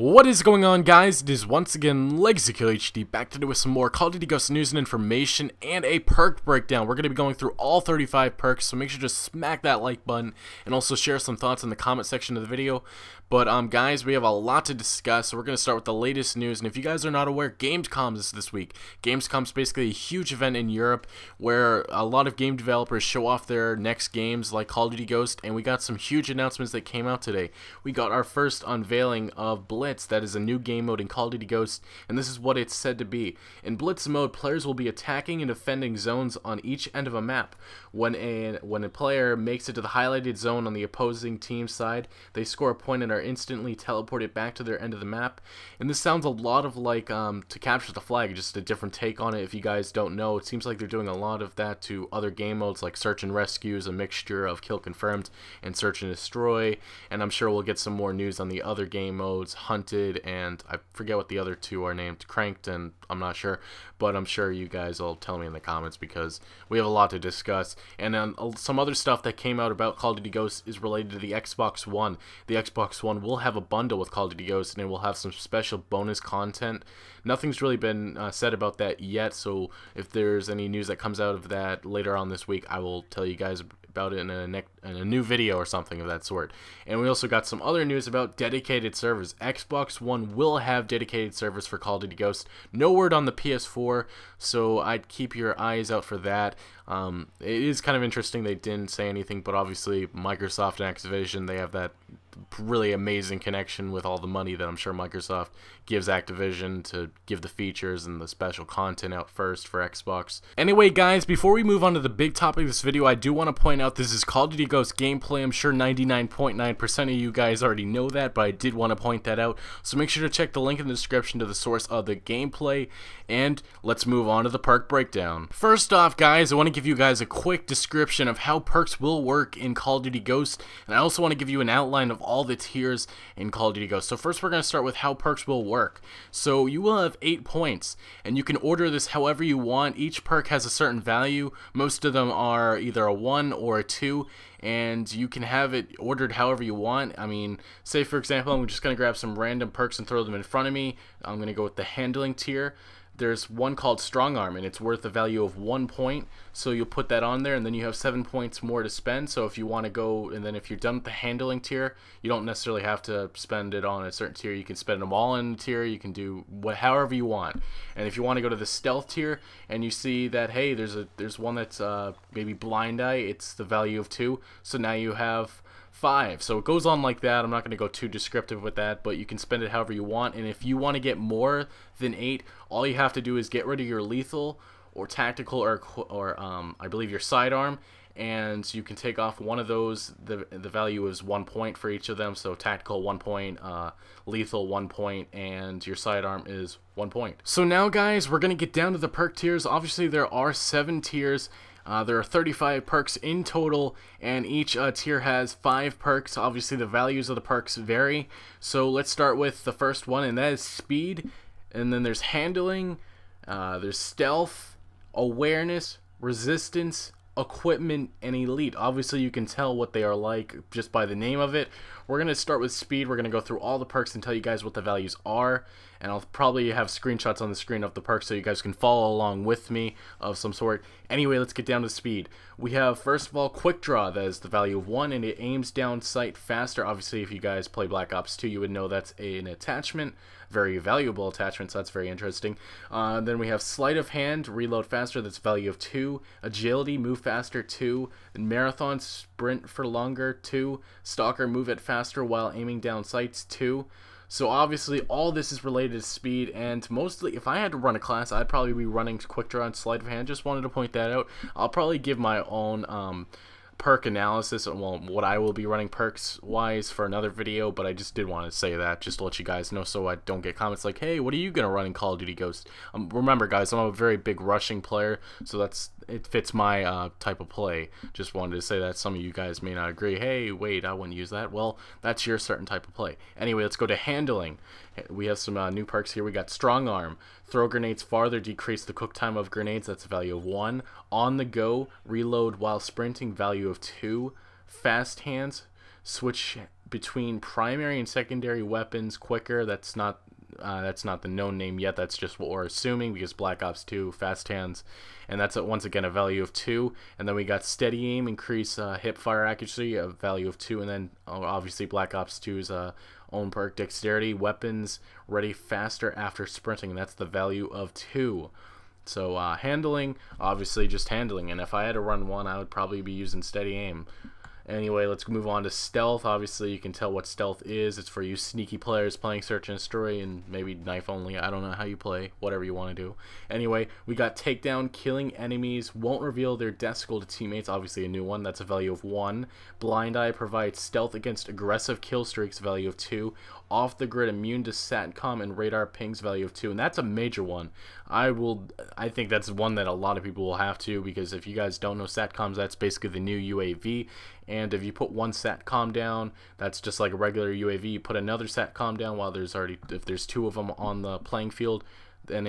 What is going on, guys? It is once again LegacyKillerHD back today with some more Call of Duty Ghosts news and information and a perk breakdown. We're going to be going through all 35 perks, so make sure to smack that like button and also share some thoughts in the comment section of the video. But guys, we have a lot to discuss, so we're going to start with the latest news. And if you guys are not aware, Gamescom is this week. Gamescom is basically a huge event in Europe where a lot of game developers show off their next games like Call of Duty Ghosts, and we got some huge announcements that came out today. We got our first unveiling of Blitz. That is a new game mode in Call of Duty Ghosts, and this is what it's said to be. In Blitz mode, players will be attacking and defending zones on each end of a map. When a player makes it to the highlighted zone on the opposing team's side, they score a point and are instantly teleported back to their end of the map. And this sounds a lot of like To Capture the Flag, just a different take on it. If you guys don't know, it seems like they're doing a lot of that to other game modes like Search and Rescue, is a mixture of Kill Confirmed and Search and Destroy. And I'm sure we'll get some more news on the other game modes, Hunted, and I forget what the other two are named, Cranked, and I'm not sure, but I'm sure you guys will tell me in the comments because we have a lot to discuss. And then some other stuff that came out about Call of Duty Ghosts is related to the Xbox One. The Xbox One will have a bundle with Call of Duty Ghosts, and it will have some special bonus content. Nothing's really been said about that yet, so if there's any news that comes out of that later on this week, I will tell you guys about it in a new video or something of that sort. And we also got some other news about dedicated servers. Xbox One will have dedicated servers for Call of Duty Ghosts. No word on the PS4, so I'd keep your eyes out for that. It is kind of interesting they didn't say anything, but obviously Microsoft and Activision, they have that really amazing connection with all the money that I'm sure Microsoft gives Activision to give the features and the special content out first for Xbox. Anyway, guys, before we move on to the big topic of this video, I do want to point out this is Call of Duty Ghosts gameplay. I'm sure 99.9% of you guys already know that, but I did want to point that out. So make sure to check the link in the description to the source of the gameplay, and let's move on to the perk breakdown. First off, guys, I want to give you guys a quick description of how perks will work in Call of Duty Ghosts, and I also want to give you an outline of all the tiers in Call of Duty Ghosts. So first we're going to start with how perks will work. So you will have 8 points, and you can order this however you want. Each perk has a certain value. Most of them are either a 1 or a 2, and you can have it ordered however you want. I mean, say for example, I'm just going to grab some random perks and throw them in front of me. I'm going to go with the handling tier. There's one called Strong Arm, and it's worth a value of 1 point, so you'll put that on there, and then you have 7 points more to spend. So if you want to go, and then if you're done with the handling tier, you don't necessarily have to spend it on a certain tier. You can spend them all in a tier. You can do however you want. And if you want to go to the stealth tier, and you see that, hey, there's one that's maybe Blind Eye, it's the value of 2, so now you have 5. So it goes on like that. I'm not going to go too descriptive with that, but you can spend it however you want. And if you want to get more than 8, all you have to do is get rid of your lethal or tactical or I believe your sidearm, and you can take off one of those. The value is 1 point for each of them. So tactical 1 point, lethal 1 point, and your sidearm is 1 point. So now, guys, we're going to get down to the perk tiers. Obviously there are 7 tiers. There are 35 perks in total, and each tier has 5 perks. Obviously, the values of the perks vary. So let's start with the first one, and that is Speed. And then there's Handling, there's Stealth, Awareness, Resistance, Equipment, and Elite. Obviously, you can tell what they are like just by the name of it. We're going to start with Speed. We're going to go through all the perks and tell you guys what the values are. And I'll probably have screenshots on the screen of the perks so you guys can follow along with me of some sort. Anyway, let's get down to Speed. We have, first of all, Quick Draw. That is the value of 1, and it aims down sight faster. Obviously, if you guys play Black Ops 2, you would know that's an attachment. Very valuable attachment, so that's very interesting. Then we have Sleight of Hand, reload faster, that's value of 2. Agility, move faster, 2. And Marathon, sprint for longer, 2. Stalker, move it faster while aiming down sights, 2. So obviously all this is related to speed, and mostly if I had to run a class, I'd probably be running Quick Draw and Sleight of Hand. Just wanted to point that out. I'll probably give my own perk analysis on what I will be running perks wise for another video, but I just did want to say that just to let you guys know so I don't get comments like, hey, what are you gonna run in Call of Duty Ghosts? Remember, guys, I'm a very big rushing player, so it fits my type of play. Just wanted to say that. Some of you guys may not agree. Hey, wait, I wouldn't use that. Well, that's your certain type of play. Anyway, let's go to Handling. We have some new perks here. We got Strong Arm. Throw grenades farther, decrease the cook time of grenades. That's a value of 1. On the go, reload while sprinting, value of 2. Fast Hands. switch between primary and secondary weapons quicker. That's not the known name yet. That's just what we're assuming because Black Ops 2 fast hands, and that's once again a value of 2. And then we got steady aim, increase hip fire accuracy, a value of 2. And then obviously Black Ops 2's own perk, dexterity, weapons ready faster after sprinting, and that's the value of 2. So handling, obviously just handling, and if I had to run one, I would probably be using steady aim. Anyway, let's move on to stealth. Obviously, you can tell what stealth is. It's for you sneaky players playing search and destroy and maybe knife only. I don't know how you play, whatever you want to do. Anyway, we got takedown, killing enemies, won't reveal their death skull to teammates. Obviously, a new one. That's a value of 1. Blind Eye provides stealth against aggressive kill streaks, value of 2. Off the grid, immune to SATCOM and radar pings, value of 2. And that's a major one. I think that's one that a lot of people will have to, because if you guys don't know SATCOMs, that's basically the new UAV. And if you put one SATCOM down, that's just like a regular UAV. You put another SATCOM down while if there's 2 of them on the playing field, then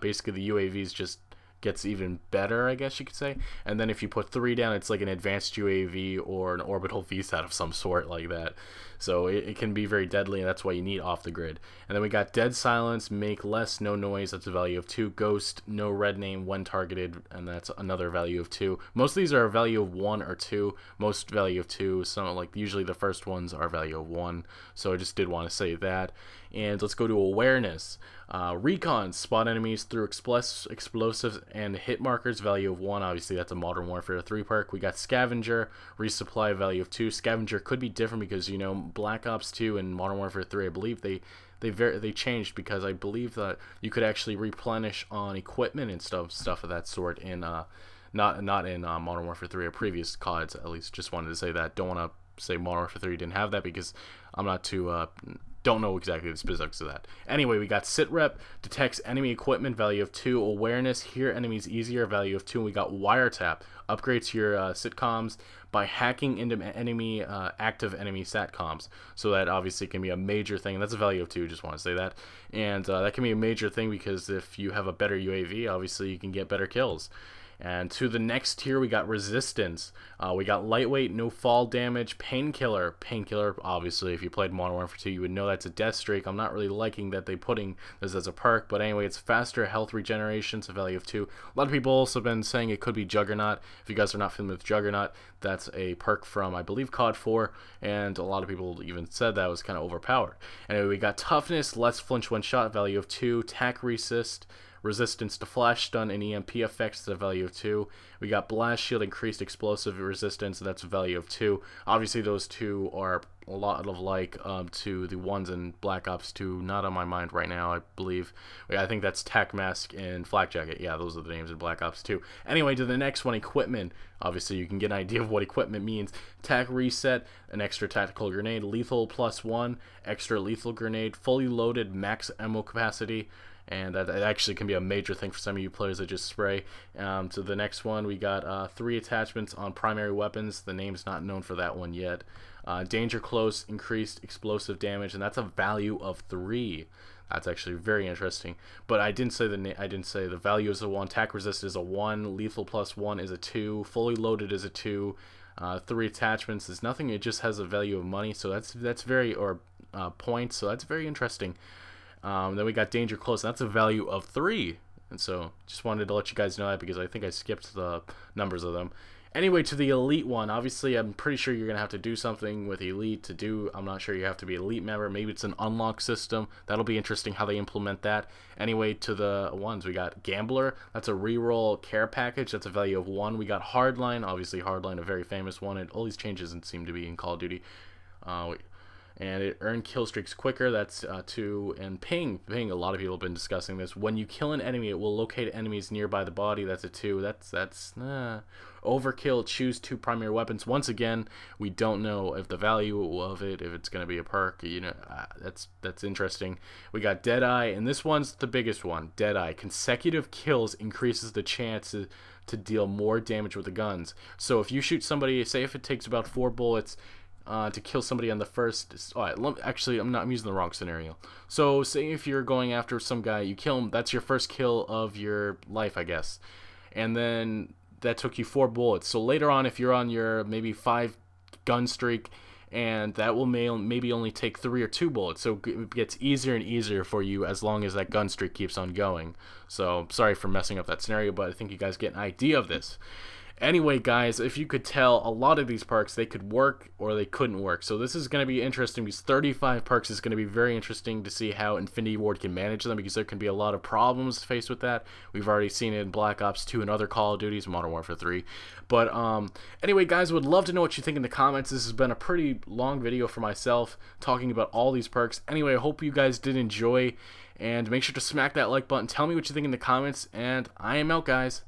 basically the UAVs just gets even better, I guess you could say. And then if you put 3 down, it's like an advanced UAV or an orbital VSAT of some sort like that. So it can be very deadly, and that's why you need off the grid. And then we got dead silence, make less, no noise, that's a value of 2. Ghost, no red name when targeted, and that's another value of 2. Most of these are a value of 1 or 2. Most value of 2. Some, like usually the first ones are value of 1. So I just did want to say that. And let's go to awareness. Recon, spot enemies through explosives and hit markers, value of 1. Obviously that's a Modern Warfare 3 perk. We got scavenger, resupply, value of 2. Scavenger could be different because, you know, Black Ops 2 and Modern Warfare 3, I believe they changed, because I believe that you could actually replenish on equipment and stuff of that sort in not in Modern Warfare 3 or previous CODs. At least just wanted to say that. Don't want to say Modern Warfare 3 didn't have that, because I'm not too don't know exactly the specifics of that. Anyway, we got sit rep, detects enemy equipment, value of 2. Awareness, hear enemies easier, value of 2. And we got wiretap, upgrades your sitcoms by hacking into active enemy satcoms. So that obviously can be a major thing. That's a value of 2, just want to say that. And that can be a major thing, because if you have a better UAV, obviously you can get better kills. And to the next tier, we got resistance. We got lightweight, no fall damage, painkiller. Painkiller, obviously, if you played Modern Warfare 2, you would know that's a death streak. I'm not really liking that they're putting this as a perk, but anyway, it's faster health regeneration, it's a value of 2. A lot of people also been saying it could be Juggernaut. If you guys are not familiar with Juggernaut, that's a perk from, I believe, COD 4, and a lot of people even said that was kind of overpowered. Anyway, we got toughness, less flinch when shot, value of 2. Tac resist, resistance to flash stun and EMP effects, is a value of 2. We got blast shield, increased explosive resistance, that's a value of 2. Obviously those two are a lot of like to the ones in Black Ops 2, not on my mind right now, I believe. I think that's Tac Mask and Flak Jacket. Yeah, those are the names in Black Ops 2. Anyway, to the next one, equipment. Obviously you can get an idea of what equipment means. Tac reset, an extra tactical grenade, lethal +1, extra lethal grenade, fully loaded, max ammo capacity. And that actually can be a major thing for some of you players that just spray. So the next one, we got 3 attachments on primary weapons. The name's not known for that one yet. Danger close, increased explosive damage, and that's a value of 3. That's actually very interesting. But I didn't say the value is a 1. Tac resist is a 1. Lethal +1 is a 2. Fully loaded is a 2. 3 attachments is nothing. It just has a value of money. So that's very, or points. So that's very interesting. Then we got danger close, and that's a value of 3. And so just wanted to let you guys know that, because I think I skipped the numbers of them. Anyway, to the elite one, obviously I'm pretty sure you're going to have to do something with elite to do. I'm not sure you have to be an elite member. Maybe it's an unlock system. That'll be interesting how they implement that. Anyway, to the ones, we got gambler. That's a reroll care package. That's a value of 1. We got hardline. Obviously hardline, a very famous one. And all these changes seem to be in Call of Duty. And it earned kill streaks quicker, that's 2. And ping, a lot of people have been discussing this. When you kill an enemy, it will locate enemies nearby the body, that's a 2. That's overkill, choose 2 primary weapons. Once again, we don't know if the value of it, if it's going to be a perk, you know, that's interesting. We got Deadeye, and this one's the biggest one. Deadeye, consecutive kills increases the chances to deal more damage with the guns. So if you shoot somebody, say if it takes about 4 bullets to kill somebody on the first. Alright, actually, I'm using the wrong scenario. So, say if you're going after some guy, you kill him, that's your first kill of your life, I guess. And then that took you 4 bullets. So later on, if you're on your maybe 5 gun streak, and that will maybe only take 3 or 2 bullets, so it gets easier and easier for you as long as that gun streak keeps on going. So sorry for messing up that scenario, but I think you guys get an idea of this. Anyway, guys, if you could tell, a lot of these perks, they could work or they couldn't work. So this is going to be interesting because 35 perks is going to be very interesting to see how Infinity Ward can manage them, because there can be a lot of problems faced with that. We've already seen it in Black Ops 2 and other Call of Duties, Modern Warfare 3. But anyway, guys, would love to know what you think in the comments. This has been a pretty long video for myself talking about all these perks. Anyway, I hope you guys did enjoy, and make sure to smack that like button. Tell me what you think in the comments, and I am out, guys.